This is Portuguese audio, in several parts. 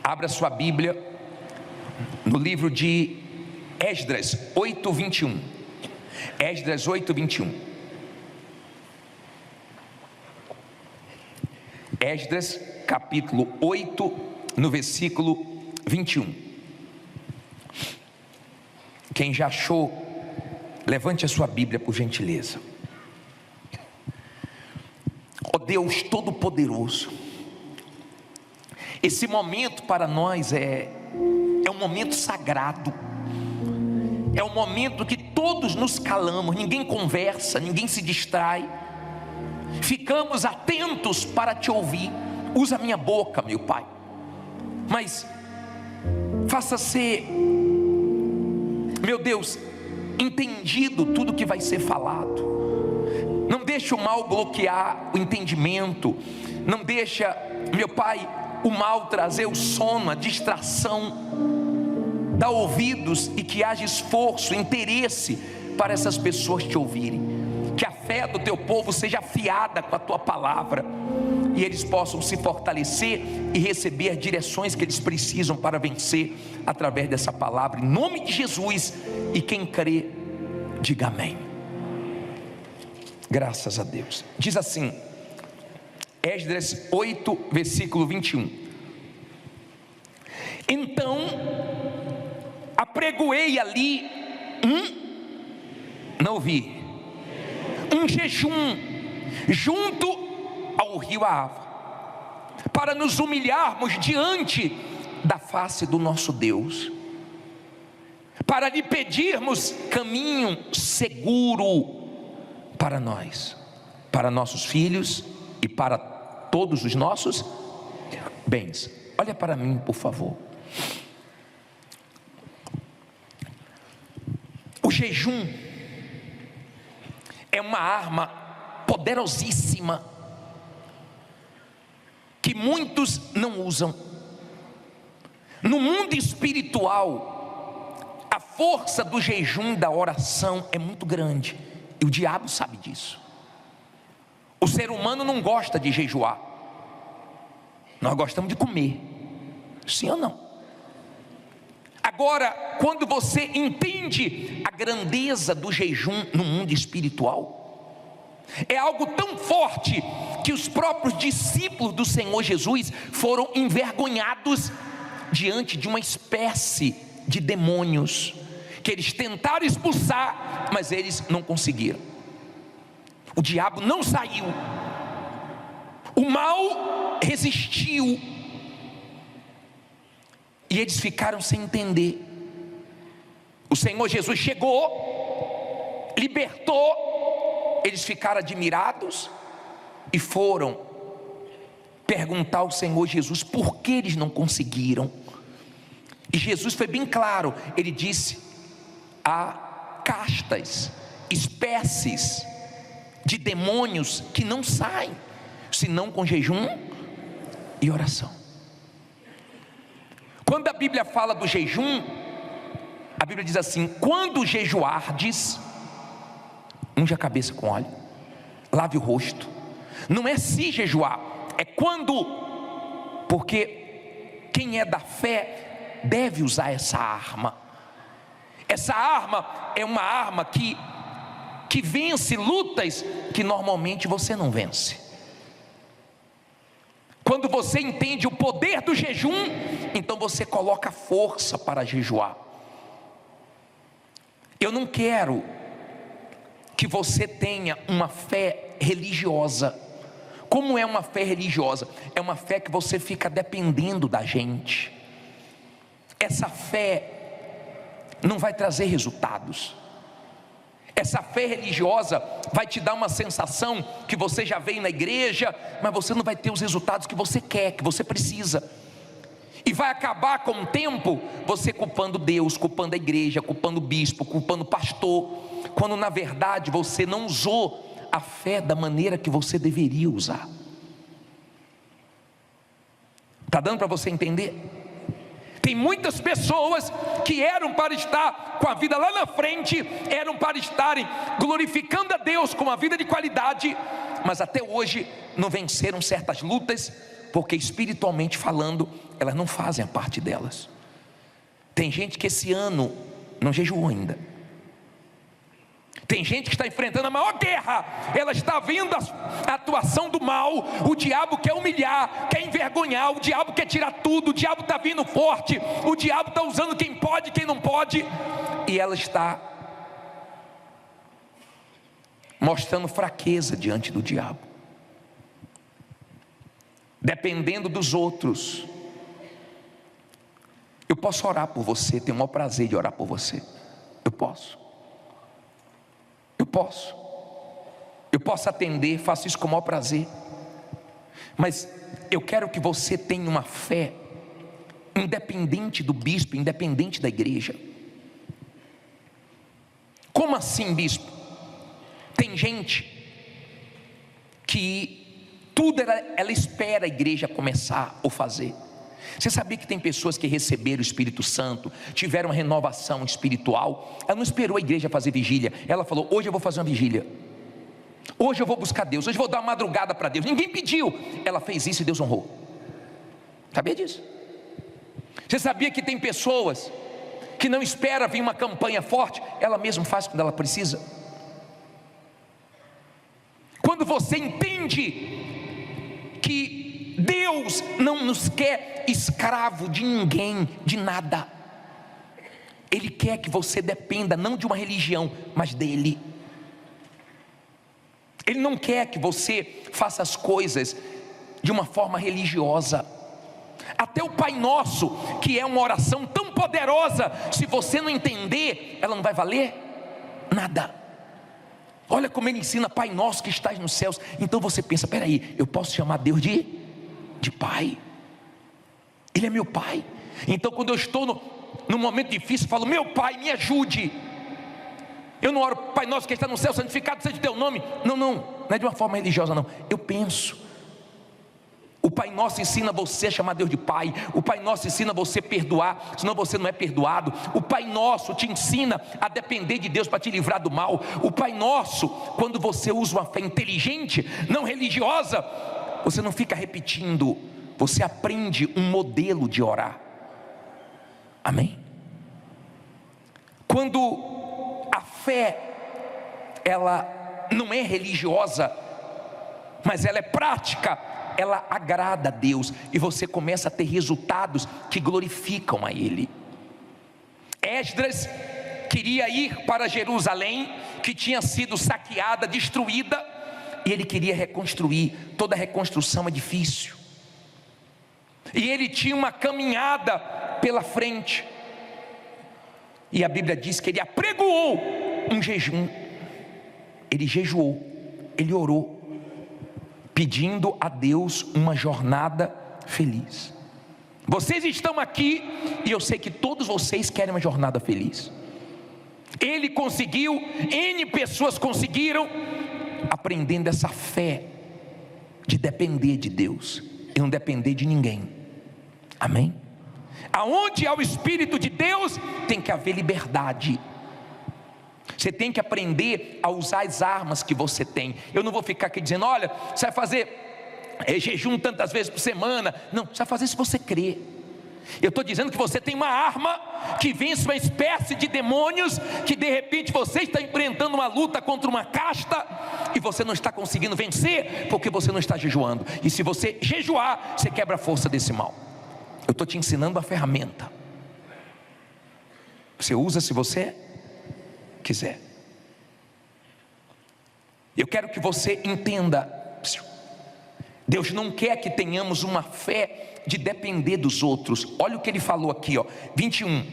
Abra sua Bíblia no livro de Esdras 8:21. Esdras 8:21. Esdras capítulo 8, no versículo 21. Quem já achou, levante a sua Bíblia por gentileza. Ó Deus Todo-Poderoso, esse momento para nós é um momento sagrado, é um momento que todos nos calamos, ninguém conversa, ninguém se distrai, ficamos atentos para te ouvir. Usa a minha boca, meu Pai, mas faça ser, meu Deus, entendido tudo que vai ser falado. Não deixa o mal bloquear o entendimento, não deixa, meu Pai, o mal trazer o sono, a distração. Dá ouvidos e que haja esforço, interesse para essas pessoas te ouvirem. Que a fé do teu povo seja afiada com a tua palavra e eles possam se fortalecer e receber as direções que eles precisam para vencer através dessa palavra, em nome de Jesus. E quem crê, diga amém. Graças a Deus. Diz assim, Esdras 8, versículo 21. Então apregoei ali não ouvi, um jejum junto ao rio Ahava, para nos humilharmos diante da face do nosso Deus, para lhe pedirmos caminho seguro para nós, para nossos filhos e para todos os nossos bens. Olha para mim, por favor. O jejum é uma arma poderosíssima que muitos não usam. No mundo espiritual, a força do jejum e da oração é muito grande, e o diabo sabe disso. O ser humano não gosta de jejuar, nós gostamos de comer, sim ou não? Agora, quando você entende a grandeza do jejum no mundo espiritual, é algo tão forte que os próprios discípulos do Senhor Jesus foram envergonhados diante de uma espécie de demônios que eles tentaram expulsar, mas eles não conseguiram. O diabo não saiu, o mal resistiu, e eles ficaram sem entender. O Senhor Jesus chegou, libertou, eles ficaram admirados e foram perguntar ao Senhor Jesus por que eles não conseguiram. E Jesus foi bem claro, ele disse: há castas, espécies de demônios que não saem senão com jejum e oração. Quando a Bíblia fala do jejum, a Bíblia diz assim: quando jejuardes, unge a cabeça com óleo, lave o rosto. Não é se jejuar, é quando, porque quem é da fé deve usar essa arma. Essa arma é uma arma que vence lutas que normalmente você não vence. Quando você entende o poder do jejum, então você coloca força para jejuar. Eu não quero que você tenha uma fé religiosa. Como é uma fé religiosa? É uma fé que você fica dependendo da gente. Essa fé não vai trazer resultados. Essa fé religiosa vai te dar uma sensação que você já veio na igreja, mas você não vai ter os resultados que você quer, que você precisa. E vai acabar com o tempo você culpando Deus, culpando a igreja, culpando o bispo, culpando o pastor, quando na verdade você não usou a fé da maneira que você deveria usar. Está dando para você entender? Tem muitas pessoas que eram para estar com a vida lá na frente, eram para estarem glorificando a Deus com uma vida de qualidade, mas até hoje não venceram certas lutas, porque espiritualmente falando, elas não fazem a parte delas. Tem gente que esse ano não jejuou ainda. Tem gente que está enfrentando a maior guerra. Ela está vendo a atuação do mal. O diabo quer humilhar, quer envergonhar. O diabo quer tirar tudo. O diabo está vindo forte. O diabo está usando quem pode, quem não pode. E ela está mostrando fraqueza diante do diabo, dependendo dos outros. Eu posso orar por você, tenho o maior prazer de orar por você. Eu posso atender, faço isso com o maior prazer. Mas eu quero que você tenha uma fé independente do bispo, independente da igreja. Como assim, bispo? Tem gente que tudo ela espera a igreja começar ou fazer. Você sabia que tem pessoas que receberam o Espírito Santo, tiveram uma renovação espiritual? Ela não esperou a igreja fazer vigília. Ela falou: hoje eu vou fazer uma vigília, hoje eu vou buscar Deus, hoje eu vou dar uma madrugada para Deus. Ninguém pediu, ela fez isso e Deus honrou. Sabia disso? Você sabia que tem pessoas que não esperam vir uma campanha forte, ela mesma faz quando ela precisa? Quando você entende que Deus não nos quer escravo de ninguém, de nada. Ele quer que você dependa não de uma religião, mas dele. Ele não quer que você faça as coisas de uma forma religiosa. Até o Pai Nosso, que é uma oração tão poderosa, se você não entender, ela não vai valer nada. Olha como ele ensina: Pai Nosso que estás nos céus. Então você pensa: peraí, eu posso chamar Deus de Pai? Ele é meu Pai. Então quando eu estou num momento difícil, eu falo: meu Pai, me ajude. Eu não oro: Pai Nosso que está no céu, santificado seja o teu nome. Não é de uma forma religiosa, não. Eu penso. O Pai Nosso ensina você a chamar Deus de Pai. O Pai Nosso ensina você a perdoar, senão você não é perdoado. O Pai Nosso te ensina a depender de Deus para te livrar do mal. O Pai Nosso, quando você usa uma fé inteligente, não religiosa, você não fica repetindo, você aprende um modelo de orar. Amém? Quando a fé, ela não é religiosa, mas ela é prática, ela agrada a Deus, e você começa a ter resultados que glorificam a Ele. Esdras queria ir para Jerusalém, que tinha sido saqueada, destruída, e ele queria reconstruir. Toda reconstrução é difícil, e ele tinha uma caminhada pela frente, e a Bíblia diz que ele apregoou um jejum. Ele jejuou, ele orou, pedindo a Deus uma jornada feliz. Vocês estão aqui, e eu sei que todos vocês querem uma jornada feliz. Ele conseguiu, N pessoas conseguiram, aprendendo essa fé de depender de Deus e não depender de ninguém. Amém? Aonde há o Espírito de Deus, tem que haver liberdade. Você tem que aprender a usar as armas que você tem. Eu não vou ficar aqui dizendo: olha, você vai fazer jejum tantas vezes por semana. Não, você vai fazer se você crer. Eu estou dizendo que você tem uma arma que vence uma espécie de demônios, que de repente você está enfrentando uma luta contra uma casta, e você não está conseguindo vencer, porque você não está jejuando. E se você jejuar, você quebra a força desse mal. Eu estou te ensinando a ferramenta. Você usa se você quiser. Eu quero que você entenda: Deus não quer que tenhamos uma fé de depender dos outros. Olha o que ele falou aqui, 21.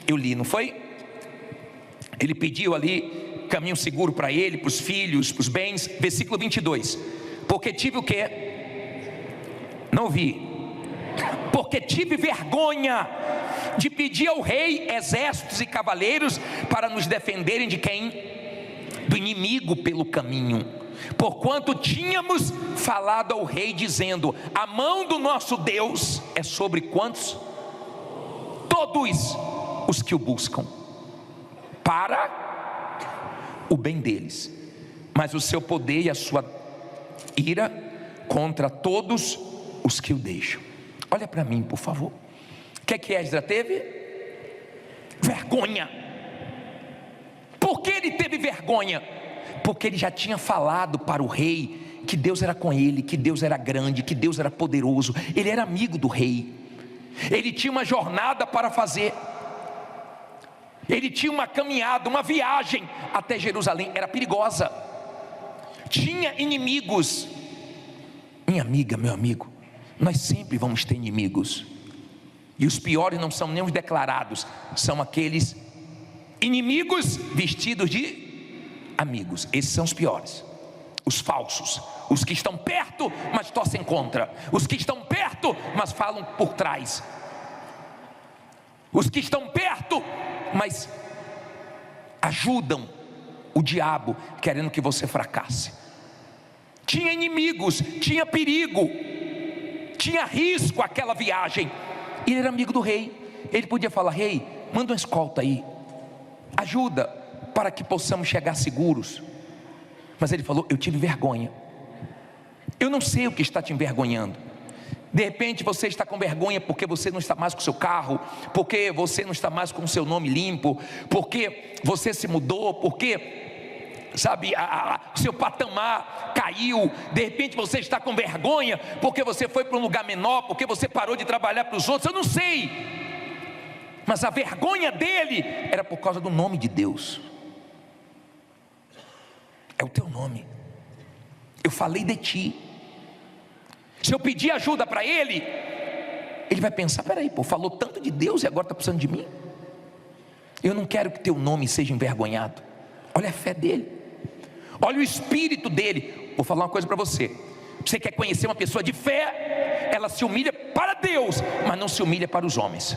Eu li, não foi? Ele pediu ali caminho seguro para ele, para os filhos, para os bens. Versículo 22. Porque tive o quê? Não ouvi. Porque tive vergonha de pedir ao rei exércitos e cavaleiros para nos defenderem de quem? Do inimigo pelo caminho. Porquanto tínhamos falado ao rei dizendo: a mão do nosso Deus é sobre quantos? Todos os que o buscam, para o bem deles. Mas o seu poder e a sua ira contra todos os que o deixam. Olha para mim, por favor. O que Esdras teve? Vergonha. Por que ele teve vergonha? Porque ele já tinha falado para o rei que Deus era com ele, que Deus era grande, que Deus era poderoso. Ele era amigo do rei. Ele tinha uma jornada para fazer. Ele tinha uma caminhada, uma viagem até Jerusalém. Era perigosa. Tinha inimigos. Minha amiga, meu amigo, nós sempre vamos ter inimigos. E os piores não são nem os declarados, são aqueles inimigos vestidos de amigos. Esses são os piores, os falsos, os que estão perto, mas torcem contra, os que estão perto, mas falam por trás, os que estão perto, mas ajudam o diabo, querendo que você fracasse. Tinha inimigos, tinha perigo, tinha risco aquela viagem. Ele era amigo do rei. Ele podia falar: rei, manda uma escolta aí, ajuda para que possamos chegar seguros. Mas ele falou: eu tive vergonha. Eu não sei o que está te envergonhando. De repente você está com vergonha porque você não está mais com o seu carro, porque você não está mais com o seu nome limpo, porque você se mudou, porque, sabe, o seu patamar caiu. De repente você está com vergonha porque você foi para um lugar menor, porque você parou de trabalhar para os outros. Eu não sei, mas a vergonha dele era por causa do nome de Deus. É o teu nome. Eu falei de ti. Se eu pedir ajuda para ele, ele vai pensar: peraí, pô, falou tanto de Deus e agora está precisando de mim. Eu não quero que teu nome seja envergonhado. Olha a fé dele, olha o espírito dele. Vou falar uma coisa para você. Você quer conhecer uma pessoa de fé? Ela se humilha para Deus, mas não se humilha para os homens.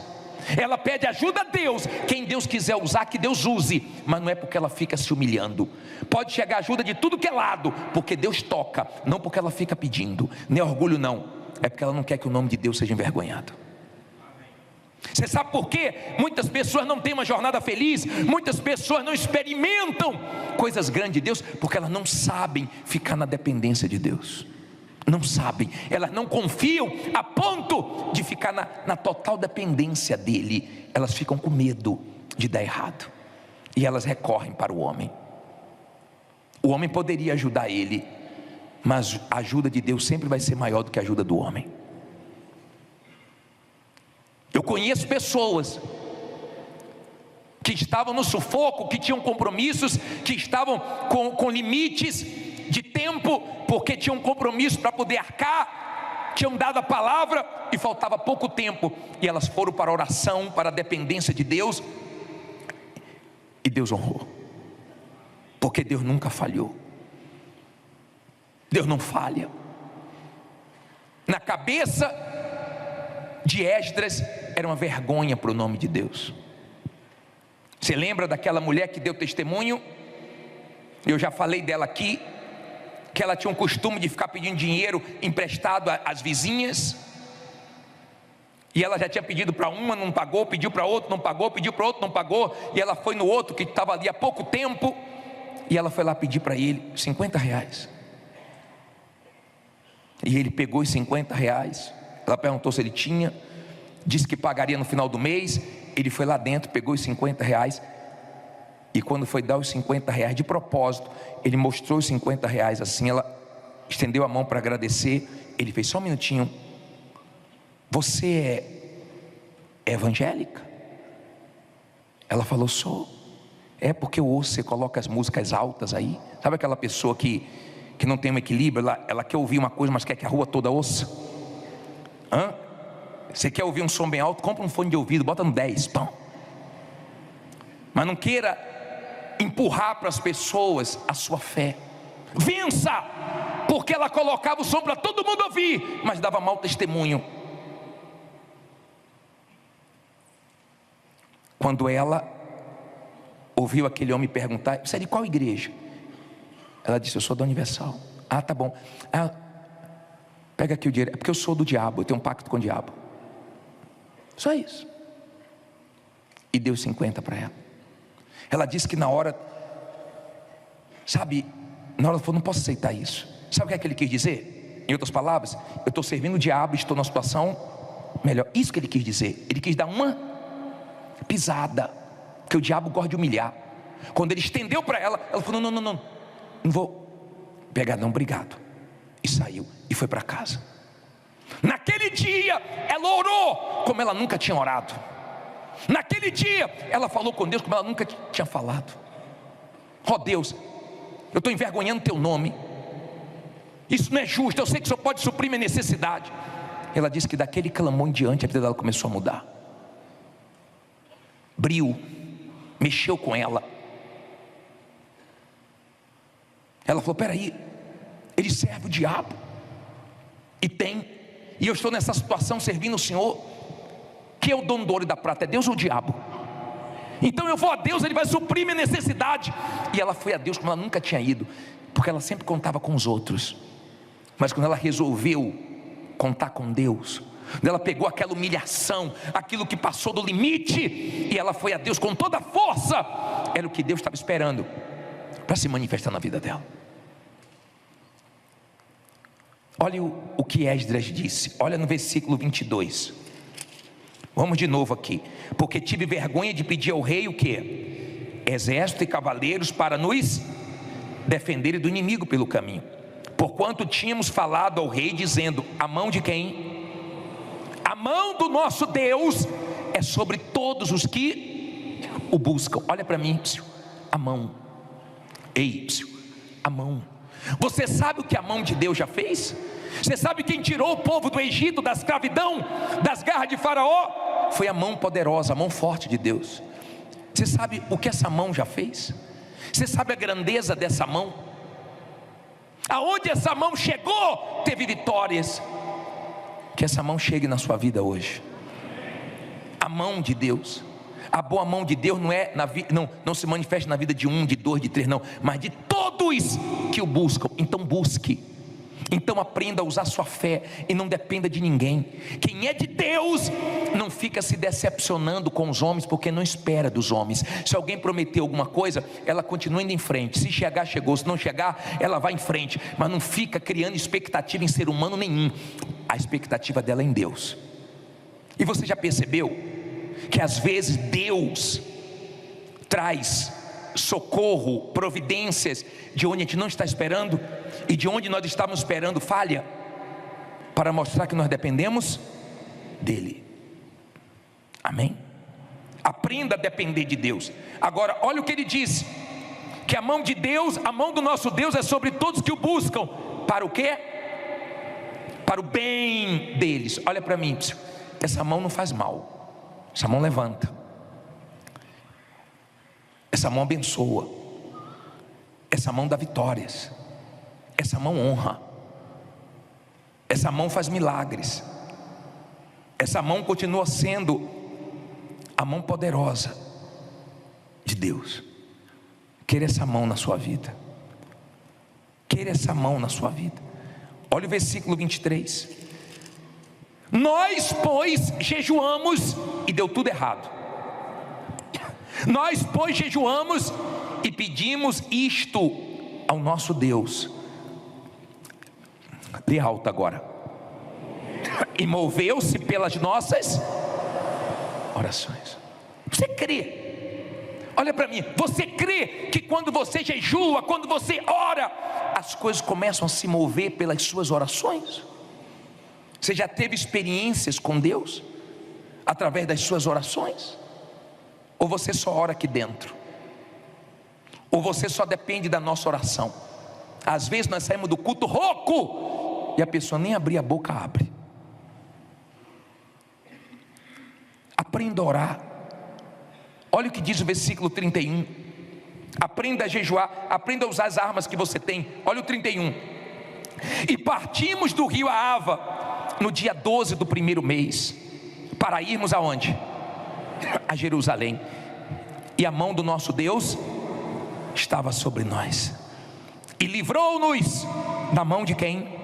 Ela pede ajuda a Deus. Quem Deus quiser usar, que Deus use, mas não é porque ela fica se humilhando. Pode chegar ajuda de tudo que é lado, porque Deus toca, não porque ela fica pedindo. Nem orgulho não, é porque ela não quer que o nome de Deus seja envergonhado. Você sabe por quê? Muitas pessoas não têm uma jornada feliz, muitas pessoas não experimentam coisas grandes de Deus, porque elas não sabem ficar na dependência de Deus. Não sabem, elas não confiam a ponto de ficar na total dependência dele. Elas ficam com medo de dar errado, e elas recorrem para o homem. O homem poderia ajudar ele, mas a ajuda de Deus sempre vai ser maior do que a ajuda do homem. Eu conheço pessoas que estavam no sufoco, que tinham compromissos, que estavam com limites de tempo, porque tinham um compromisso para poder arcar, tinham dado a palavra e faltava pouco tempo, e elas foram para a oração, para a dependência de Deus, e Deus honrou, porque Deus nunca falhou. Deus não falha. Na cabeça de Esdras era uma vergonha para o nome de Deus. Você lembra daquela mulher que deu testemunho? Eu já falei dela aqui, que ela tinha um costume de ficar pedindo dinheiro emprestado às vizinhas, e ela já tinha pedido para uma, não pagou, pediu para outro, não pagou, pediu para outro, não pagou, e ela foi no outro que estava ali há pouco tempo, e ela foi lá pedir para ele R$50, e ele pegou os R$50, ela perguntou se ele tinha, disse que pagaria no final do mês. Ele foi lá dentro, pegou os R$50, e quando foi dar os R$50 de propósito, ele mostrou os R$50 assim, ela estendeu a mão para agradecer. Ele fez: só um minutinho, você é evangélica? Ela falou: sou. É porque eu ouço, você coloca as músicas altas aí. Sabe aquela pessoa que não tem um equilíbrio, ela quer ouvir uma coisa, mas quer que a rua toda ouça? Você quer ouvir um som bem alto? Compra um fone de ouvido, bota no 10, pão. Mas não queira empurrar para as pessoas a sua fé. Vença, porque ela colocava o som para todo mundo ouvir, mas dava mau testemunho. Quando ela ouviu aquele homem perguntar: você é de qual igreja? Ela disse: eu sou da Universal. Ah, tá bom. Pega aqui o dinheiro. É porque eu sou do diabo, eu tenho um pacto com o diabo. Só isso. E deu 50 para ela. Ela disse que na hora, sabe, na hora ela falou: não posso aceitar isso. Sabe o que é que ele quis dizer? Em outras palavras, eu estou servindo o diabo e estou numa situação melhor. Isso que ele quis dizer. Ele quis dar uma pisada, que o diabo gosta de humilhar. Quando ele estendeu para ela, ela falou: não vou pegar não, obrigado. E saiu e foi para casa. Naquele dia ela orou como ela nunca tinha orado. Naquele dia ela falou com Deus como ela nunca tinha falado. Ó Deus, eu estou envergonhando teu nome, isso não é justo, eu sei que o Senhor pode suprir minha necessidade. Ela disse que daquele clamor em diante a vida dela começou a mudar. Brio mexeu com ela. Ela falou: peraí, ele serve o diabo, e eu estou nessa situação servindo o Senhor. Que é o dono do ouro e da prata? É Deus ou o diabo? Então eu vou a Deus, Ele vai suprir minha necessidade. E ela foi a Deus como ela nunca tinha ido, porque ela sempre contava com os outros. Mas quando ela resolveu contar com Deus, ela pegou aquela humilhação, aquilo que passou do limite, e ela foi a Deus com toda a força. Era o que Deus estava esperando para se manifestar na vida dela. Olha o que Esdras disse. Olha no versículo 22. Vamos de novo aqui. Porque tive vergonha de pedir ao rei o quê? Exército e cavaleiros para nos defenderem do inimigo pelo caminho. Porquanto tínhamos falado ao rei dizendo: a mão de quem? A mão do nosso Deus é sobre todos os que o buscam. Olha para mim, a mão. Ei, a mão. Você sabe o que a mão de Deus já fez? Você sabe quem tirou o povo do Egito, da escravidão, das garras de Faraó? Foi a mão poderosa, a mão forte de Deus. Você sabe o que essa mão já fez? Você sabe a grandeza dessa mão? Aonde essa mão chegou, teve vitórias. Que essa mão chegue na sua vida hoje. A mão de Deus, a boa mão de Deus não se manifesta na vida de um, de dois, de três, não, mas de todos que o buscam. Então busque. Então aprenda a usar sua fé e não dependa de ninguém. Quem é de Deus não fica se decepcionando com os homens, porque não espera dos homens. Se alguém prometeu alguma coisa, ela continua indo em frente. Se chegar, chegou. Se não chegar, ela vai em frente. Mas não fica criando expectativa em ser humano nenhum. A expectativa dela é em Deus. E você já percebeu que às vezes Deus traz socorro, providências de onde a gente não está esperando, e de onde nós estávamos esperando falha, para mostrar que nós dependemos dele. Amém? Aprenda a depender de Deus. Agora olha o que ele diz: que a mão de Deus, a mão do nosso Deus é sobre todos que o buscam. Para o quê? Para o bem deles. Olha para mim, essa mão não faz mal, essa mão levanta, essa mão abençoa, essa mão dá vitórias, essa mão honra, essa mão faz milagres, essa mão continua sendo a mão poderosa de Deus. Queira essa mão na sua vida, queira essa mão na sua vida. Olha o versículo 23. Nós, pois, jejuamos, e deu tudo errado. Nós, pois, jejuamos e pedimos isto ao nosso Deus. Lê alto agora. E moveu-se pelas nossas orações. Você crê? Olha para mim. Você crê que quando você jejua, quando você ora, as coisas começam a se mover pelas suas orações? Você já teve experiências com Deus através das suas orações? Ou você só ora aqui dentro? Ou você só depende da nossa oração? Às vezes nós saímos do culto rouco e a pessoa nem abrir a boca abre. Aprenda a orar. Olha o que diz o versículo 31. Aprenda a jejuar, aprenda a usar as armas que você tem. Olha o 31. E partimos do rio Ahava no dia 12 do primeiro mês, para irmos aonde? A Jerusalém. E a mão do nosso Deus estava sobre nós, e livrou-nos da mão de quem?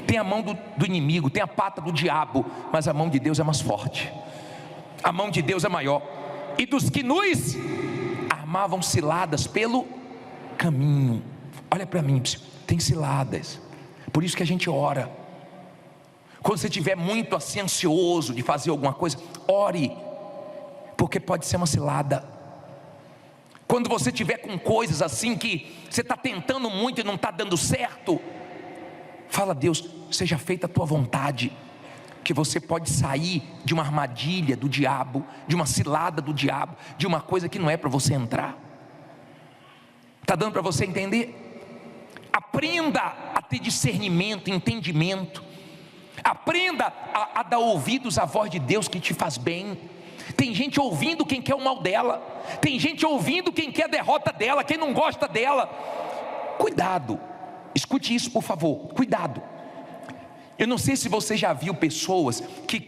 Tem a mão do inimigo, tem a pata do diabo, mas a mão de Deus é mais forte, a mão de Deus é maior. E dos que nos armavam ciladas pelo caminho. Olha para mim, tem ciladas Por isso que a gente ora. Quando você estiver muito assim ansioso de fazer alguma coisa, ore, porque pode ser uma cilada. Quando você estiver com coisas assim que você está tentando muito e não está dando certo, fala: Deus, seja feita a tua vontade. Que você pode sair de uma armadilha do diabo, de uma cilada do diabo, de uma coisa que não é para você entrar. Está dando para você entender? Aprenda a ter discernimento, entendimento. Aprenda a dar ouvidos à voz de Deus que te faz bem. Tem gente ouvindo quem quer o mal dela, tem gente ouvindo quem quer a derrota dela, quem não gosta dela. Cuidado, escute isso por favor, cuidado. Eu não sei se você já viu pessoas que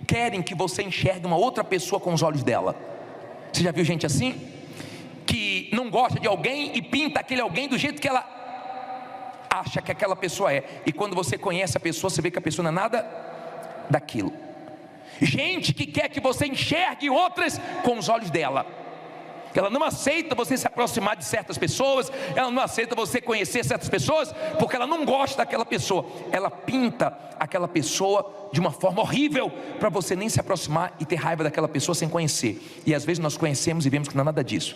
querem que você enxergue uma outra pessoa com os olhos dela. Você já viu gente assim? Que não gosta de alguém e pinta aquele alguém do jeito que ela acha que aquela pessoa é. E quando você conhece a pessoa, você vê que a pessoa não é nada daquilo. Gente que quer que você enxergue outras com os olhos dela. Ela não aceita você se aproximar de certas pessoas, ela não aceita você conhecer certas pessoas, porque ela não gosta daquela pessoa. Ela pinta aquela pessoa de uma forma horrível, para você nem se aproximar e ter raiva daquela pessoa sem conhecer. E às vezes nós conhecemos e vemos que não é nada disso.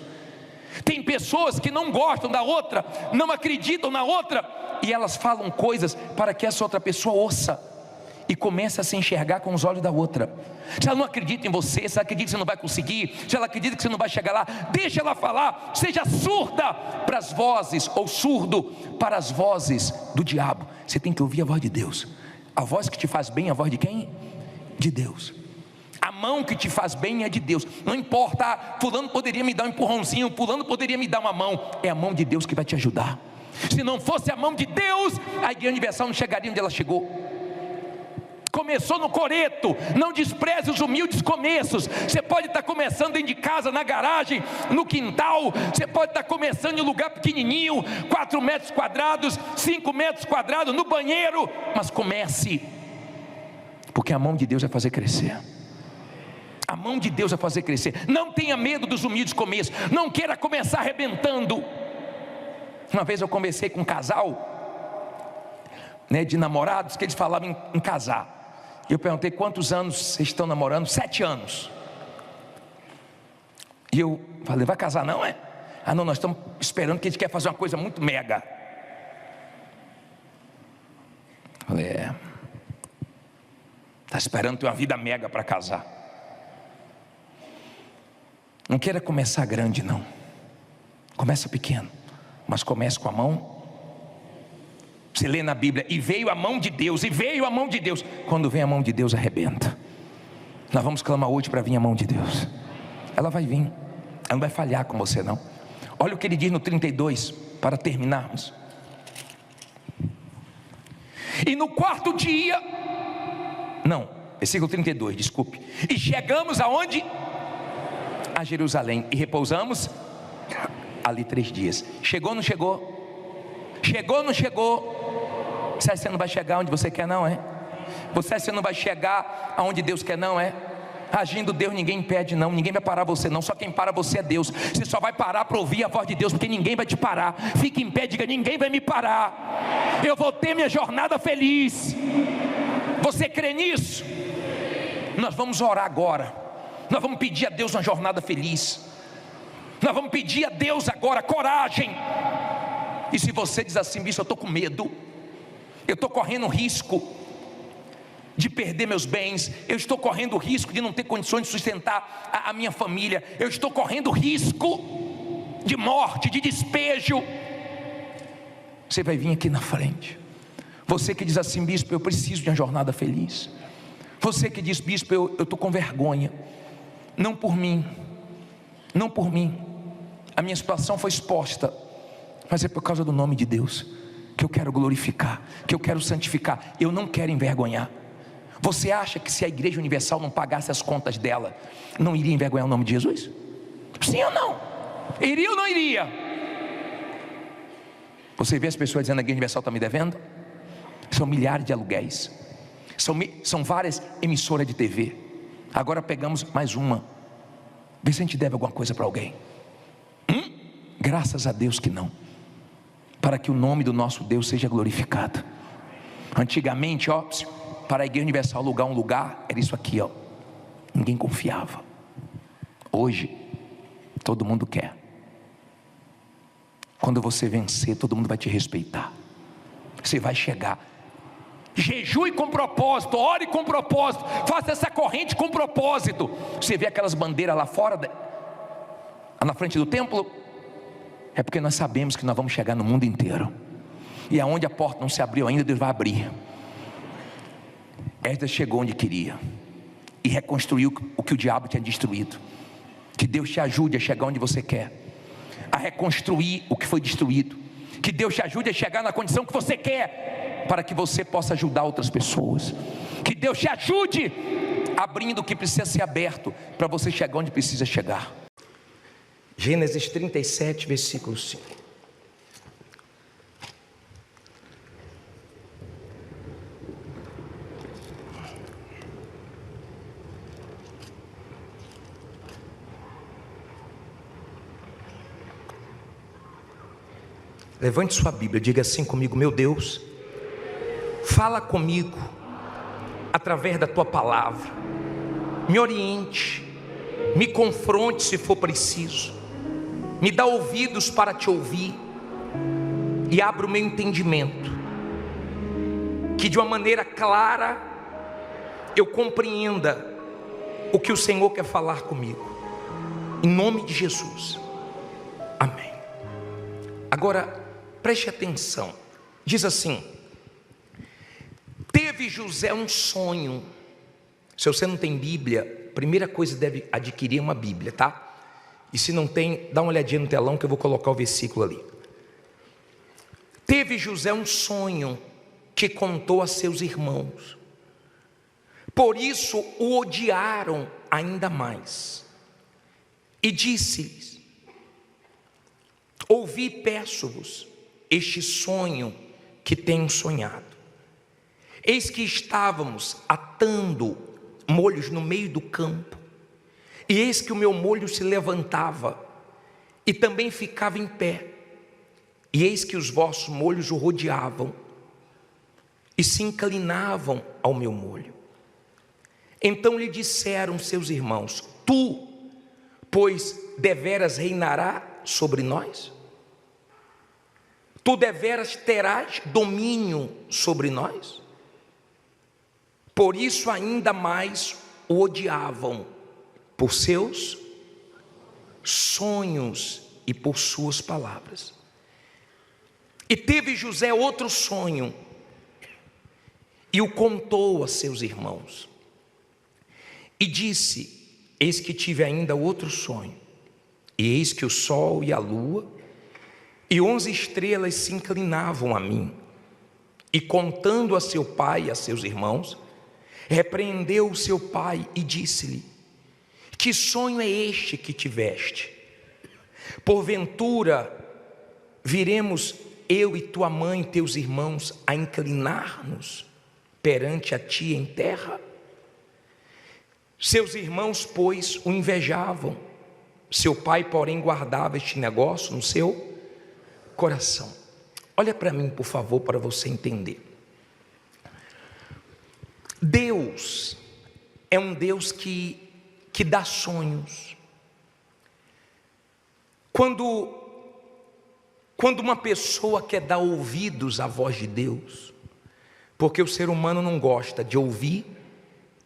Tem pessoas que não gostam da outra, não acreditam na outra, e elas falam coisas para que essa outra pessoa ouça e comece a se enxergar com os olhos da outra. Se ela não acredita em você, se ela acredita que você não vai conseguir, se ela acredita que você não vai chegar lá, deixa ela falar. Seja surda para as vozes, ou surdo para as vozes do diabo. Você tem que ouvir a voz de Deus. A voz que te faz bem é a voz de quem? De Deus. A mão que te faz bem é de Deus. Não importa, fulano poderia me dar um empurrãozinho, fulano poderia me dar uma mão. É a mão de Deus que vai te ajudar. Se não fosse a mão de Deus, a Igreja Universal não chegaria onde ela chegou. Começou no coreto. Não despreze os humildes começos. Você pode estar começando dentro de casa, na garagem, no quintal. Você pode estar começando em um lugar pequenininho, 4 metros quadrados, 5 metros quadrados, no banheiro. Mas comece, porque a mão de Deus vai fazer crescer. A mão de Deus vai fazer crescer. Não tenha medo dos humildes começos. Não queira começar arrebentando. Uma vez eu conversei com um casal, de namorados, que eles falavam em casar. Eu perguntei: quantos anos vocês estão namorando? 7 anos. E eu falei: vai casar não, é? Ah não, nós estamos esperando, que a gente quer fazer uma coisa muito mega. Falei: está esperando ter uma vida mega para casar. Não queira começar grande não. Começa pequeno, mas comece com a mão. Você lê na Bíblia: e veio a mão de Deus, e veio a mão de Deus. Quando vem a mão de Deus, arrebenta. Nós vamos clamar hoje para vir a mão de Deus. Ela vai vir, ela não vai falhar com você não. Olha o que ele diz no 32, para terminarmos. E no 4º dia, não, versículo 32, desculpe. E chegamos aonde? A Jerusalém, e repousamos ali 3 dias. Chegou ou não chegou? Chegou ou não chegou? Você acha que você não vai chegar onde você quer não, é? Você acha que você não vai chegar aonde Deus quer não, é? Agindo Deus, ninguém impede não, ninguém vai parar você não. Só quem para você é Deus. Você só vai parar para ouvir a voz de Deus, porque ninguém vai te parar. Fique em pé, diga: ninguém vai me parar. Eu vou ter minha jornada feliz. Você crê nisso? Nós vamos orar agora. Nós vamos pedir a Deus uma jornada feliz. Nós vamos pedir a Deus agora coragem. E se você diz assim: bicho, eu estou com medo, eu estou correndo risco de perder meus bens, eu estou correndo o risco de não ter condições de sustentar a minha família, eu estou correndo risco de morte, de despejo, você vai vir aqui na frente. Você que diz assim: bispo, eu preciso de uma jornada feliz. Você que diz: bispo, eu estou com vergonha, não por mim, não por mim, a minha situação foi exposta, mas é por causa do nome de Deus que eu quero glorificar, que eu quero santificar, eu não quero envergonhar. Você acha que se a Igreja Universal não pagasse as contas dela, não iria envergonhar o nome de Jesus? Sim ou não? Iria ou não iria? Você vê as pessoas dizendo: a Igreja Universal está me devendo? São milhares de aluguéis, são várias emissoras de TV. Agora pegamos mais uma. Vê se a gente deve alguma coisa para alguém. Graças a Deus que não. Para que o nome do nosso Deus seja glorificado. Antigamente, ó, para a Igreja Universal alugar um lugar, era isso aqui, ó. Ninguém confiava. Hoje, todo mundo quer. Quando você vencer, todo mundo vai te respeitar. Você vai chegar. Jejue com propósito, ore com propósito, faça essa corrente com propósito. Você vê aquelas bandeiras lá fora, na frente do templo, é porque nós sabemos que nós vamos chegar no mundo inteiro. E aonde a porta não se abriu ainda, Deus vai abrir. Esdras chegou onde queria e reconstruiu o que o diabo tinha destruído. Que Deus te ajude a chegar onde você quer, a reconstruir o que foi destruído. Que Deus te ajude a chegar na condição que você quer, para que você possa ajudar outras pessoas. Que Deus te ajude abrindo o que precisa ser aberto, para você chegar onde precisa chegar. Gênesis 37, versículo 5. Levante sua Bíblia, diga assim comigo: meu Deus, fala comigo através da tua palavra, me oriente, me confronte se for preciso, me dá ouvidos para te ouvir e abra o meu entendimento, que de uma maneira clara eu compreenda o que o Senhor quer falar comigo, em nome de Jesus, amém. Agora preste atenção, diz assim: teve José um sonho. Se você não tem Bíblia, primeira coisa deve adquirir uma Bíblia, tá? E se não tem, dá uma olhadinha no telão que eu vou colocar o versículo ali. Teve José um sonho que contou a seus irmãos, por isso o odiaram ainda mais, e disse-lhes: ouvi, peço-vos, este sonho que tenho sonhado. Eis que estávamos atando molhos no meio do campo, e eis que o meu molho se levantava e também ficava em pé, e eis que os vossos molhos o rodeavam e se inclinavam ao meu molho. Então lhe disseram seus irmãos: tu, pois, deveras reinará sobre nós? Tu deveras terás domínio sobre nós? Por isso ainda mais o odiavam, por seus sonhos e por suas palavras. E teve José outro sonho, e o contou a seus irmãos, e disse: eis que tive ainda outro sonho, e eis que o sol e a lua e 11 estrelas se inclinavam a mim. E contando a seu pai e a seus irmãos, repreendeu o seu pai e disse-lhe: que sonho é este que tiveste? Porventura viremos eu e tua mãe e teus irmãos a inclinar-nos perante a ti em terra? Seus irmãos, pois, o invejavam. Seu pai, porém, guardava este negócio no seu coração. Olha para mim, por favor, para você entender. Deus é um Deus que dá sonhos. Quando uma pessoa quer dar ouvidos à voz de Deus, porque o ser humano não gosta de ouvir,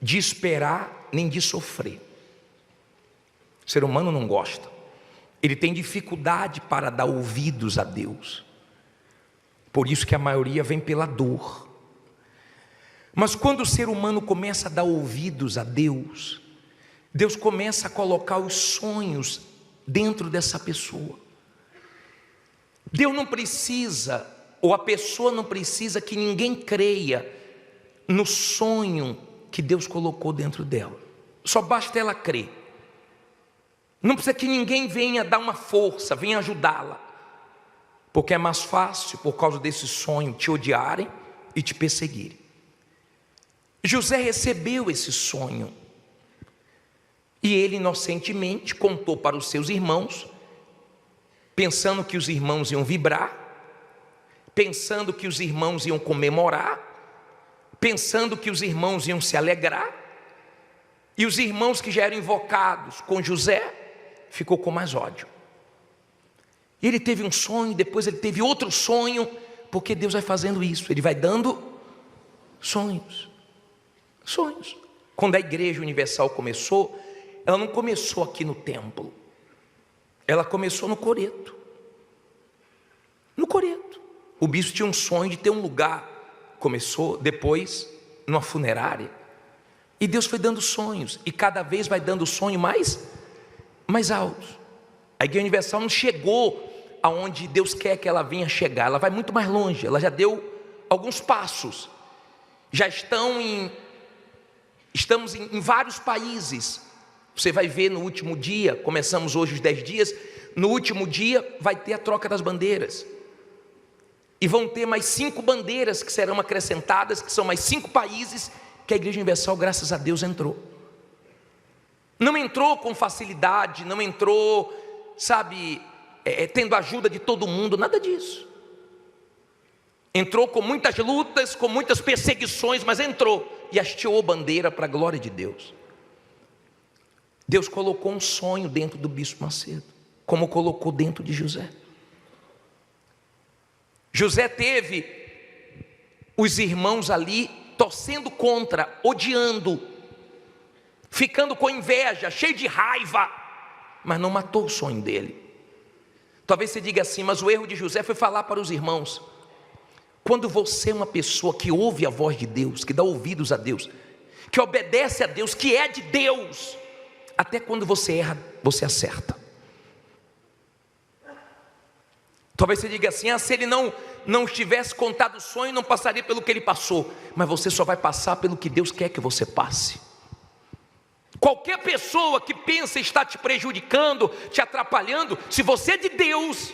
de esperar, nem de sofrer. O ser humano não gosta. Ele tem dificuldade para dar ouvidos a Deus. Por isso que a maioria vem pela dor. Mas quando o ser humano começa a dar ouvidos a Deus, Deus começa a colocar os sonhos dentro dessa pessoa. Deus não precisa, ou a pessoa não precisa que ninguém creia no sonho que Deus colocou dentro dela. Só basta ela crer. Não precisa que ninguém venha dar uma força, venha ajudá-la, porque é mais fácil, por causa desse sonho, te odiarem e te perseguirem. José recebeu esse sonho, e ele inocentemente contou para os seus irmãos, pensando que os irmãos iam vibrar, pensando que os irmãos iam comemorar, pensando que os irmãos iam se alegrar, e os irmãos que já eram invocados com José, ficou com mais ódio. E ele teve um sonho, depois ele teve outro sonho, porque Deus vai fazendo isso, Ele vai dando sonhos. Quando a Igreja Universal começou, ela não começou aqui no templo, ela começou no Coreto. O bispo tinha um sonho de ter um lugar, começou depois numa funerária, e Deus foi dando sonhos, e cada vez vai dando sonho mais altos. A Igreja Universal não chegou aonde Deus quer que ela venha chegar, ela vai muito mais longe, ela já deu alguns passos, já estamos em vários países. Você vai ver no último dia, começamos hoje os 10 dias, no último dia vai ter a troca das bandeiras, e vão ter mais 5 bandeiras que serão acrescentadas, que são mais 5 países que a Igreja Universal, graças a Deus, entrou. Não entrou com facilidade, não entrou, tendo ajuda de todo mundo, nada disso. Entrou com muitas lutas, com muitas perseguições, mas entrou e hasteou bandeira para a glória de Deus. Deus colocou um sonho dentro do bispo Macedo, como colocou dentro de José. José teve os irmãos ali torcendo contra, odiando, ficando com inveja, cheio de raiva, mas não matou o sonho dele. Talvez você diga assim, mas o erro de José foi falar para os irmãos. Quando você é uma pessoa que ouve a voz de Deus, que dá ouvidos a Deus, que obedece a Deus, que é de Deus, até quando você erra, você acerta. Talvez você diga assim, se ele não tivesse contado o sonho, não passaria pelo que ele passou. Mas você só vai passar pelo que Deus quer que você passe. Qualquer pessoa que pensa estar te prejudicando, te atrapalhando, se você é de Deus,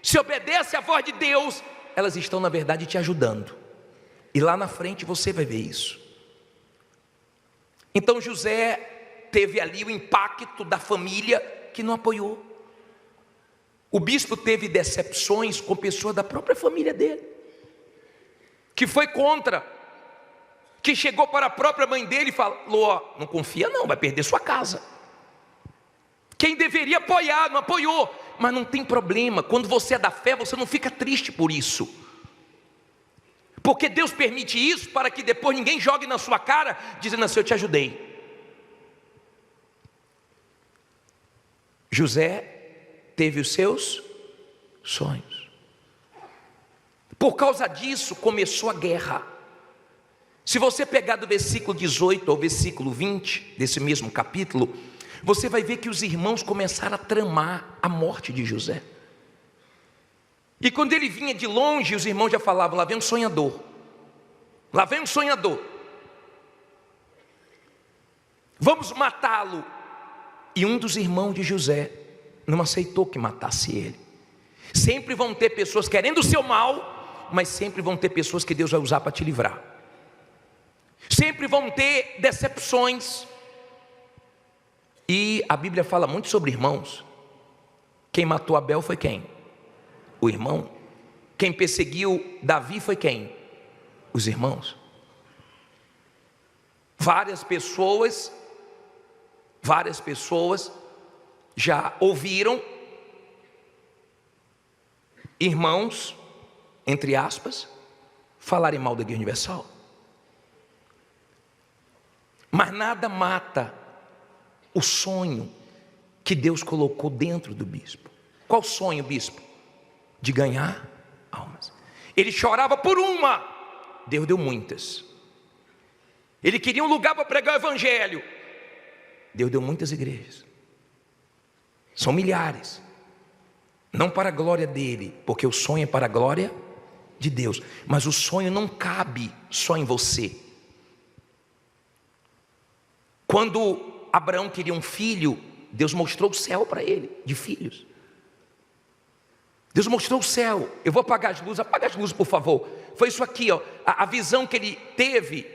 se obedece à voz de Deus, elas estão na verdade te ajudando. E lá na frente você vai ver isso. Então José teve ali o impacto da família que não apoiou. O bispo teve decepções com pessoas da própria família dele, que foi contra, que chegou para a própria mãe dele e falou, não confia não, vai perder sua casa. Quem deveria apoiar, não apoiou. Mas não tem problema, quando você é da fé, você não fica triste por isso, porque Deus permite isso para que depois ninguém jogue na sua cara, dizendo assim, eu te ajudei. José teve os seus sonhos, por causa disso começou a guerra. Se você pegar do versículo 18 ao versículo 20, desse mesmo capítulo, você vai ver que os irmãos começaram a tramar a morte de José. E quando ele vinha de longe, os irmãos já falavam, lá vem um sonhador, lá vem um sonhador, vamos matá-lo. E um dos irmãos de José não aceitou que matasse ele. Sempre vão ter pessoas querendo o seu mal, mas sempre vão ter pessoas que Deus vai usar para te livrar. Sempre vão ter decepções. E a Bíblia fala muito sobre irmãos. Quem matou Abel foi quem? O irmão. Quem perseguiu Davi foi quem? Os irmãos. Várias pessoas já ouviram irmãos, entre aspas, falarem mal da Igreja Universal. Mas nada mata o sonho que Deus colocou dentro do bispo. Qual sonho, bispo? De ganhar almas. Ele chorava por uma, Deus deu muitas. Ele queria um lugar para pregar o evangelho, Deus deu muitas igrejas. São milhares. Não para a glória dele, porque o sonho é para a glória de Deus. Mas o sonho não cabe só em você. Quando Abraão queria um filho, Deus mostrou o céu para ele, de filhos. Deus mostrou o céu. Eu vou apagar as luzes, apaga as luzes por favor. Foi isso aqui, ó. A visão que ele teve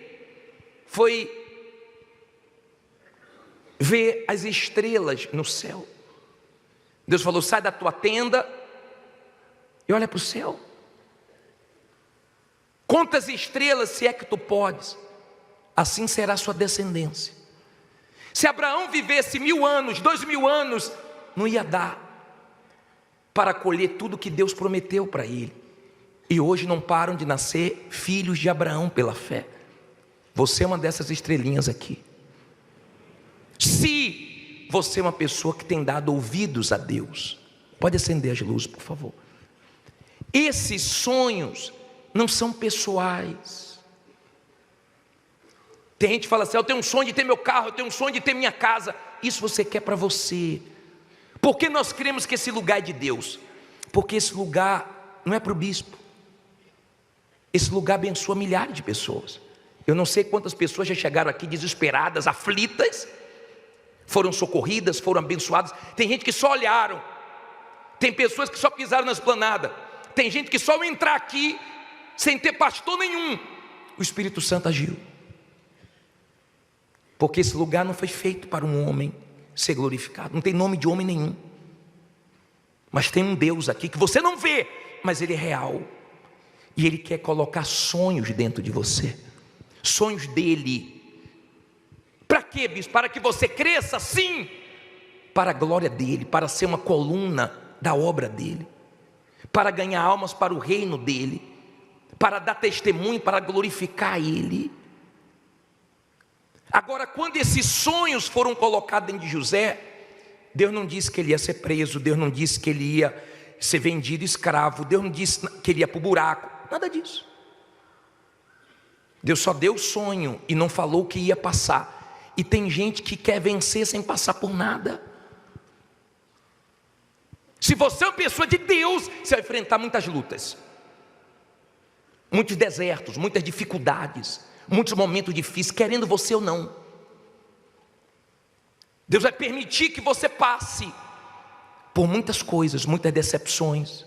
foi ver as estrelas no céu. Deus falou, sai da tua tenda e olha para o céu. Conta as estrelas, se é que tu podes, assim será a sua descendência. Se Abraão vivesse 1000 anos, 2000 anos, não ia dar para colher tudo que Deus prometeu para ele. E hoje não param de nascer filhos de Abraão pela fé. Você é uma dessas estrelinhas aqui. Se você é uma pessoa que tem dado ouvidos a Deus, pode acender as luzes, por favor. Esses sonhos não são pessoais. Tem gente que fala assim: eu tenho um sonho de ter meu carro, eu tenho um sonho de ter minha casa. Isso você quer para você. Por que nós cremos que esse lugar é de Deus? Porque esse lugar não é para o bispo. Esse lugar abençoa milhares de pessoas. Eu não sei quantas pessoas já chegaram aqui desesperadas, aflitas, foram socorridas, foram abençoadas. Tem gente que só olharam. Tem pessoas que só pisaram na esplanada. Tem gente que só ao entrar aqui, sem ter pastor nenhum, o Espírito Santo agiu. Porque esse lugar não foi feito para um homem ser glorificado. Não tem nome de homem nenhum. Mas tem um Deus aqui que você não vê, mas Ele é real. E Ele quer colocar sonhos dentro de você. Sonhos dEle. Para quê, bispo? Para que você cresça, sim, para a glória dEle, para ser uma coluna da obra dEle, para ganhar almas para o reino dEle, para dar testemunho, para glorificar Ele. Agora, quando esses sonhos foram colocados dentro de José, Deus não disse que ele ia ser preso, Deus não disse que ele ia ser vendido escravo, Deus não disse que ele ia para o buraco, nada disso. Deus só deu o sonho e não falou o que ia passar. E tem gente que quer vencer sem passar por nada. Se você é uma pessoa de Deus, você vai enfrentar muitas lutas, muitos desertos, muitas dificuldades, muitos momentos difíceis, querendo você ou não. Deus vai permitir que você passe por muitas coisas, muitas decepções.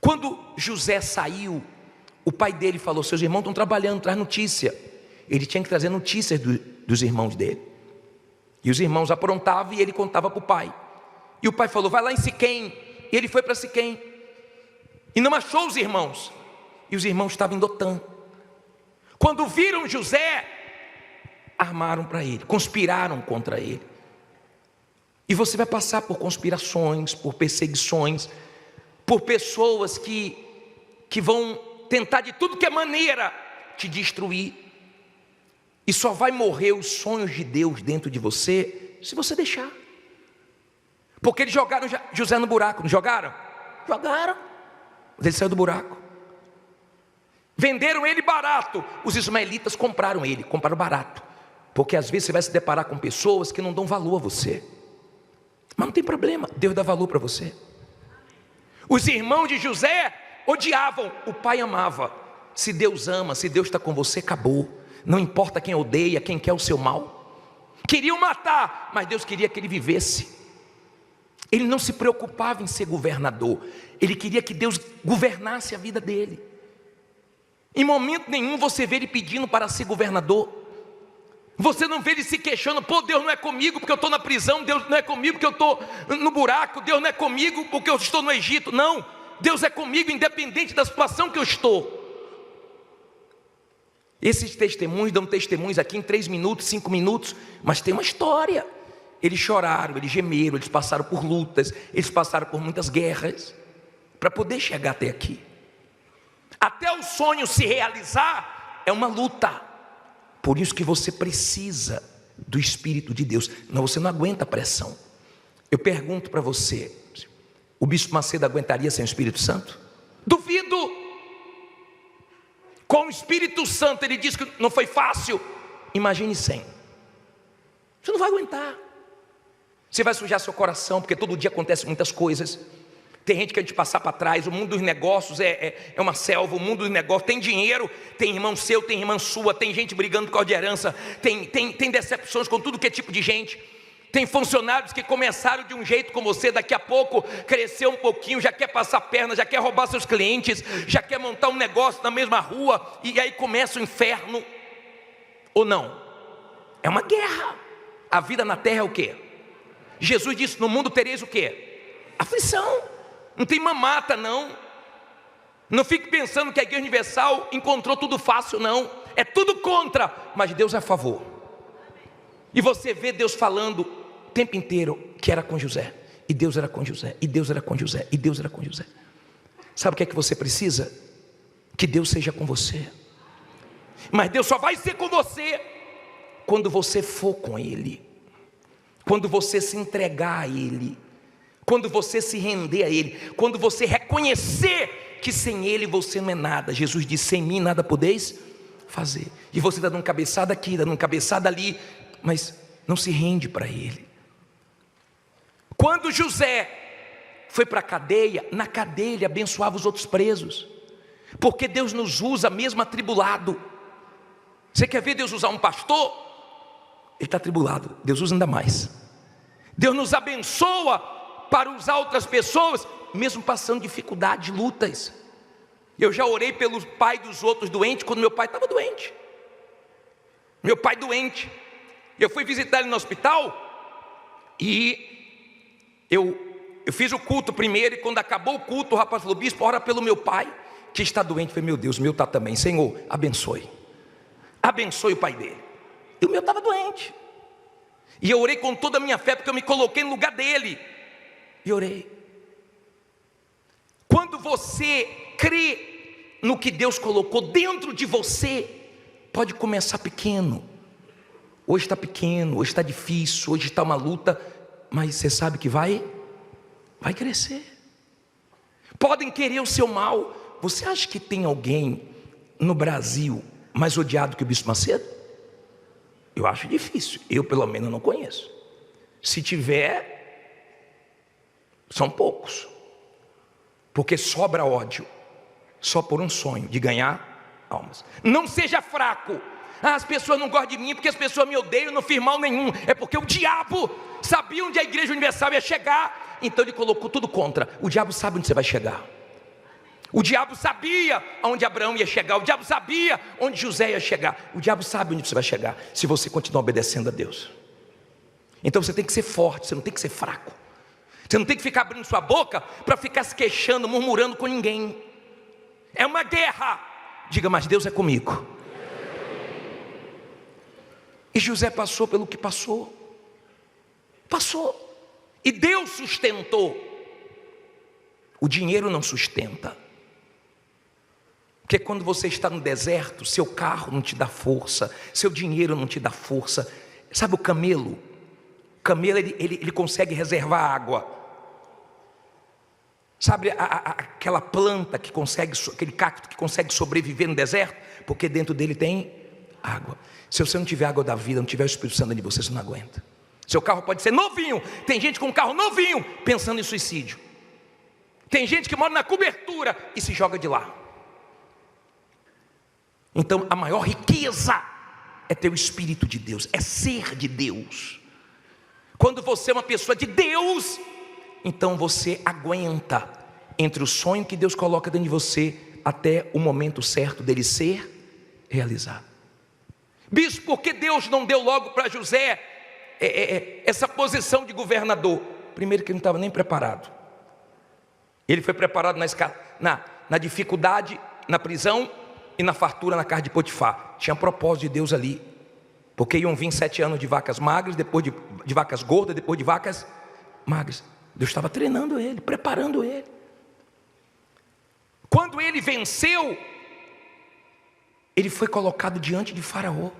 Quando José saiu, o pai dele falou: seus irmãos estão trabalhando, traz notícia. Ele tinha que trazer notícias dos irmãos dele. E os irmãos aprontavam e ele contava para o pai. E o pai falou: vai lá em Siquém. E ele foi para Siquém e não achou os irmãos. E os irmãos estavam em Dotã. Quando viram José, armaram para ele, conspiraram contra ele. E você vai passar por conspirações, por perseguições, por pessoas que vão tentar de tudo que é maneira te destruir. E só vai morrer os sonhos de Deus dentro de você se você deixar. Porque eles jogaram José no buraco, não jogaram? Jogaram. Mas ele saiu do buraco. Venderam ele barato. Os ismaelitas compraram ele, compraram barato. Porque às vezes você vai se deparar com pessoas que não dão valor a você. Mas não tem problema, Deus dá valor para você. Os irmãos de José odiavam, o pai amava. Se Deus ama, se Deus está com você, acabou. Não importa quem odeia, quem quer o seu mal. Queriam matar, mas Deus queria que ele vivesse. Ele não se preocupava em ser governador. Ele queria que Deus governasse a vida dele. Em momento nenhum você vê ele pedindo para ser governador. Você não vê ele se queixando: pô, Deus não é comigo porque eu estou na prisão, Deus não é comigo porque eu estou no buraco, Deus não é comigo porque eu estou no Egito. Não, Deus é comigo independente da situação que eu estou. Esses testemunhos dão testemunhos aqui em 3 minutos, 5 minutos, mas tem uma história. Eles choraram, eles gemeram, eles passaram por lutas, eles passaram por muitas guerras para poder chegar até aqui. Até o sonho se realizar é uma luta. Por isso que você precisa do Espírito de Deus. Não, você não aguenta a pressão. Eu pergunto para você: o bispo Macedo aguentaria sem o Espírito Santo? Duvido. Com o Espírito Santo ele diz que não foi fácil. Imagine sem. Você não vai aguentar. Você vai sujar seu coração, porque todo dia acontecem muitas coisas. Tem gente que quer te passar para trás. O mundo dos negócios é uma selva. O mundo dos negócios tem dinheiro, tem irmão seu, tem irmã sua, tem gente brigando por causa de herança, tem decepções com tudo que é tipo de gente. Tem funcionários que começaram de um jeito com você, daqui a pouco cresceu um pouquinho, já quer passar perna, já quer roubar seus clientes, já quer montar um negócio na mesma rua, e aí começa o inferno. Ou não? É uma guerra. A vida na terra é o quê? Jesus disse: no mundo tereis o quê? Aflição. Não tem mamata não. Não fique pensando que a Igreja Universal encontrou tudo fácil, não. É tudo contra, mas Deus é a favor. E você vê Deus falando o tempo inteiro que era com José. E Deus era com José, e Deus era com José, e Deus era com José. Sabe o que é que você precisa? Que Deus seja com você. Mas Deus só vai ser com você quando você for com Ele, quando você se entregar a Ele, quando você se render a Ele, quando você reconhecer que sem Ele você não é nada. Jesus disse: sem mim nada podeis fazer. E você está dando cabeçada aqui, dando cabeçada ali, mas não se rende para Ele. Quando José foi para a cadeia, na cadeia ele abençoava os outros presos, porque Deus nos usa mesmo atribulado. Você quer ver Deus usar um pastor? Ele está atribulado, Deus usa ainda mais. Deus nos abençoa para usar outras pessoas, mesmo passando dificuldade, lutas. Eu já orei pelo pai dos outros doentes, quando meu pai estava doente. Meu pai doente, eu fui visitar ele no hospital, e eu fiz o culto primeiro, e quando acabou o culto, o rapaz falou: bispo, ora pelo meu pai, que está doente. Eu falei: meu Deus, o meu está também. Senhor, abençoe o pai dele. E o meu estava doente, e eu orei com toda a minha fé, porque eu me coloquei no lugar dele, e orei. Quando você crê no que Deus colocou dentro de você, pode começar pequeno. Hoje está pequeno, hoje está difícil, hoje está uma luta, mas você sabe que vai crescer. Podem querer o seu mal. Você acha que tem alguém no Brasil mais odiado que o Bispo Macedo? Eu acho difícil, eu pelo menos não conheço. Se tiver, são poucos, porque sobra ódio, só por um sonho de ganhar almas. Não seja fraco. As pessoas não gostam de mim porque as pessoas me odeiam, não fiz mal nenhum. É porque o diabo sabia onde a Igreja Universal ia chegar, então ele colocou tudo contra. O diabo sabe onde você vai chegar. O diabo sabia onde Abraão ia chegar. O diabo sabia onde José ia chegar. O diabo sabe onde você vai chegar, se você continuar obedecendo a Deus. Então você tem que ser forte, você não tem que ser fraco. Você não tem que ficar abrindo sua boca para ficar se queixando, murmurando com ninguém. É uma guerra. Diga: mas Deus é comigo. E José passou pelo que passou. E Deus sustentou. O dinheiro não sustenta. Porque quando você está no deserto, seu carro não te dá força, seu dinheiro não te dá força. Sabe o camelo? O camelo ele consegue reservar água. Sabe aquela planta que consegue, aquele cacto que consegue sobreviver no deserto? Porque dentro dele tem água. Se você não tiver água da vida, não tiver o Espírito Santo dentro de você não aguenta. Seu carro pode ser novinho. Tem gente com um carro novinho pensando em suicídio. Tem gente que mora na cobertura e se joga de lá. Então a maior riqueza é ter o Espírito de Deus, é ser de Deus. Quando você é uma pessoa de Deus, então você aguenta entre o sonho que Deus coloca dentro de você até o momento certo dele ser realizado. Bispo, por que Deus não deu logo para José essa posição de governador? Primeiro que ele não estava nem preparado. Ele foi preparado na dificuldade, na prisão e na fartura na casa de Potifar. Tinha propósito de Deus ali, porque iam vir 7 anos de vacas magras, depois de vacas gordas, depois de vacas magras. Deus estava treinando ele, preparando ele. Quando ele venceu, ele foi colocado diante de Faraó.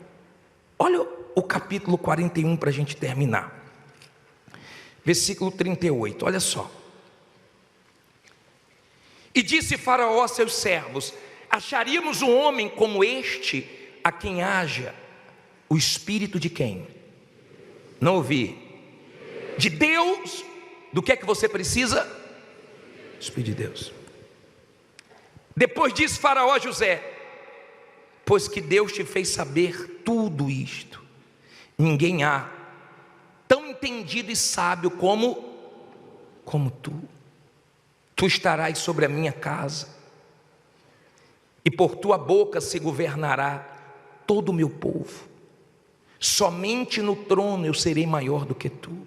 Olha o capítulo 41 para a gente terminar. Versículo 38, olha só. E disse Faraó a seus servos: acharíamos um homem como este, a quem haja o espírito de quem? Não ouvi. De Deus. Do que é que você precisa? Espírito de Deus. Depois disse Faraó a José: pois que Deus te fez saber tudo isto, ninguém há tão entendido e sábio como tu. Tu estarás sobre a minha casa, e por tua boca se governará todo o meu povo. Somente no trono eu serei maior do que tu.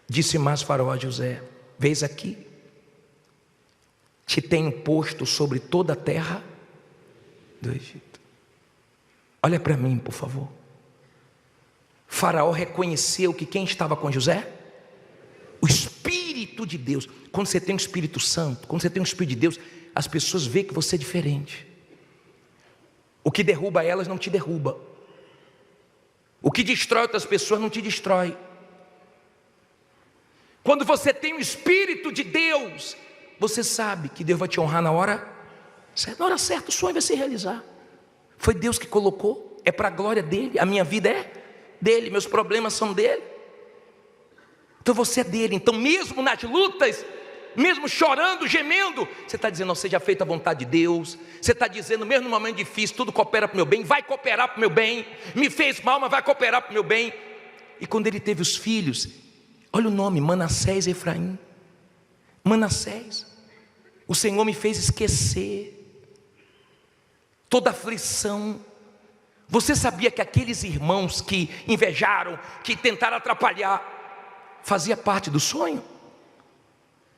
Disse mais Faraó a José: vês aqui, te tenho posto sobre toda a terra do Egito. Olha para mim, por favor. Faraó reconheceu que quem estava com José? O Espírito de Deus. Quando você tem o Espírito Santo, quando você tem o Espírito de Deus, as pessoas veem que você é diferente. O que derruba elas não te derruba. O que destrói outras pessoas não te destrói. Quando você tem o Espírito de Deus, você sabe que Deus vai te honrar na hora certa. Na hora certa o sonho vai se realizar. Foi Deus que colocou, é para a glória dele. A minha vida é dele, meus problemas são dele. Então você é dele. Então mesmo nas lutas, mesmo chorando, gemendo, você está dizendo, seja feita a vontade de Deus. Você está dizendo, mesmo no momento difícil, tudo coopera para o meu bem, vai cooperar para o meu bem. Me fez mal, mas vai cooperar para o meu bem. E quando ele teve os filhos, olha o nome, Manassés e Efraim. Manassés, o Senhor me fez esquecer toda aflição. Você sabia que aqueles irmãos que invejaram, que tentaram atrapalhar, fazia parte do sonho?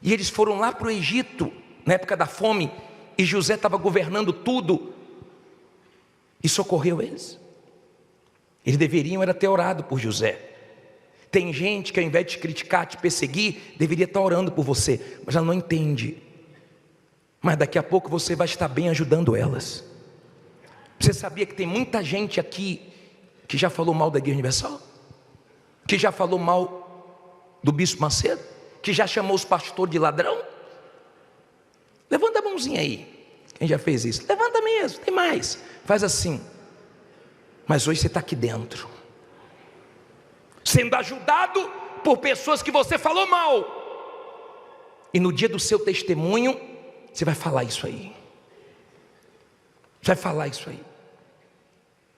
E eles foram lá para o Egito, na época da fome, e José estava governando tudo, e socorreu eles. Eles deveriam era ter orado por José. Tem gente que ao invés de te criticar, te perseguir, deveria estar orando por você, mas ela não entende. Mas daqui a pouco você vai estar bem ajudando elas. Você sabia que tem muita gente aqui que já falou mal da Igreja Universal? Que já falou mal do Bispo Macedo? Que já chamou os pastores de ladrão? Levanta a mãozinha aí. Quem já fez isso? Levanta mesmo, tem mais. Faz assim. Mas hoje você está aqui dentro, sendo ajudado por pessoas que você falou mal. E no dia do seu testemunho, você vai falar isso aí. Você vai falar isso aí.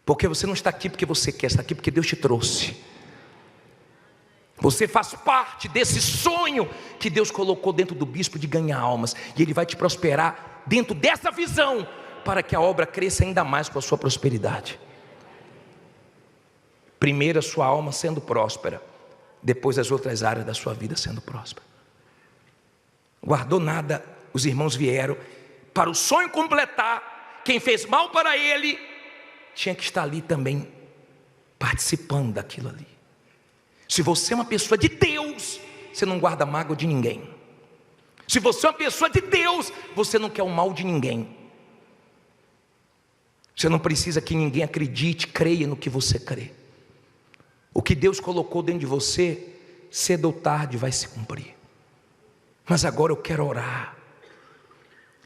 Porque você não está aqui porque você quer, está aqui porque Deus te trouxe. Você faz parte desse sonho que Deus colocou dentro do bispo de ganhar almas. E Ele vai te prosperar dentro dessa visão, para que a obra cresça ainda mais com a sua prosperidade. Primeiro a sua alma sendo próspera, depois as outras áreas da sua vida sendo próspera. Guardou nada, os irmãos vieram para o sonho completar. Quem fez mal para ele tinha que estar ali também, participando daquilo ali. Se você é uma pessoa de Deus, você não guarda mágoa de ninguém. Se você é uma pessoa de Deus, você não quer o mal de ninguém. Você não precisa que ninguém acredite, creia no que você crê. O que Deus colocou dentro de você, cedo ou tarde vai se cumprir. Mas agora eu quero orar.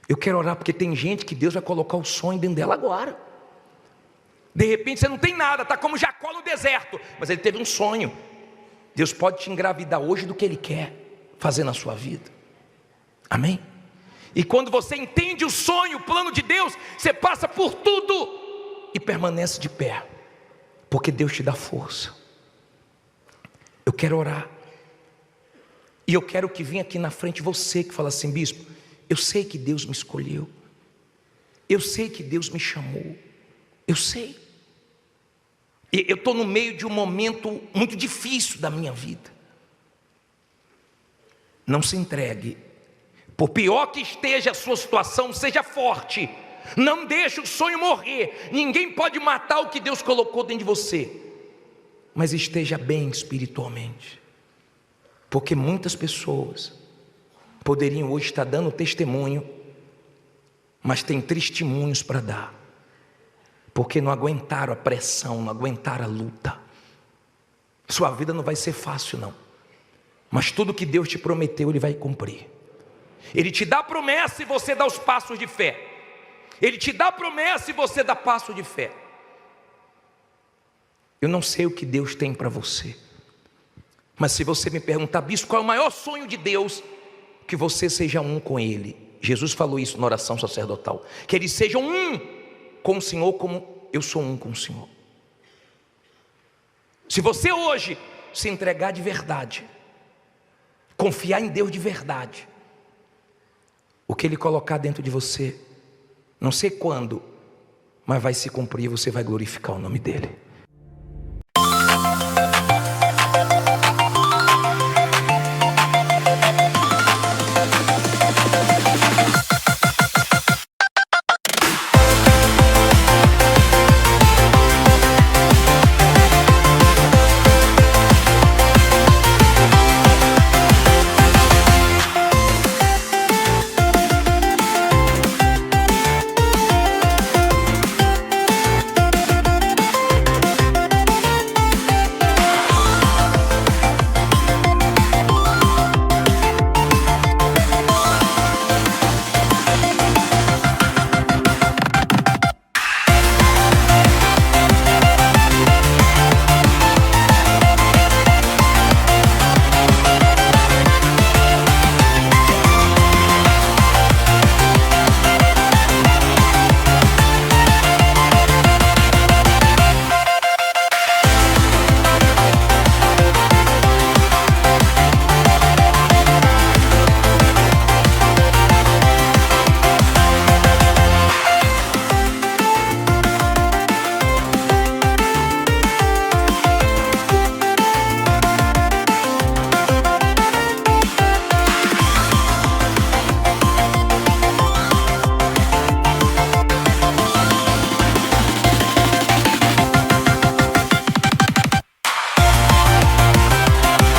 Eu quero orar porque tem gente que Deus vai colocar o sonho dentro dela agora. De repente você não tem nada, está como Jacó no deserto, mas ele teve um sonho. Deus pode te engravidar hoje do que Ele quer fazer na sua vida. Amém? E quando você entende o sonho, o plano de Deus, você passa por tudo e permanece de pé, porque Deus te dá força. Eu quero orar. E eu quero que venha aqui na frente você que fala assim, bispo, eu sei que Deus me escolheu. Eu sei que Deus me chamou. Eu sei. E eu estou no meio de um momento muito difícil da minha vida. Não se entregue. Por pior que esteja a sua situação, seja forte. Não deixe o sonho morrer. Ninguém pode matar o que Deus colocou dentro de você. Mas esteja bem espiritualmente. Porque muitas pessoas poderiam hoje estar dando testemunho, mas tem testemunhos para dar. Porque não aguentaram a pressão, não aguentaram a luta. Sua vida não vai ser fácil não. Mas tudo que Deus te prometeu, Ele vai cumprir. Ele te dá a promessa e você dá os passos de fé. Ele te dá a promessa e você dá passo de fé. Eu não sei o que Deus tem para você. Mas se você me perguntar, bispo, qual é o maior sonho de Deus? Que você seja um com Ele. Jesus falou isso na oração sacerdotal. Que eles sejam um com o Senhor como eu sou um com o Senhor. Se você hoje se entregar de verdade, confiar em Deus de verdade, o que Ele colocar dentro de você, não sei quando, mas vai se cumprir, você vai glorificar o nome dEle.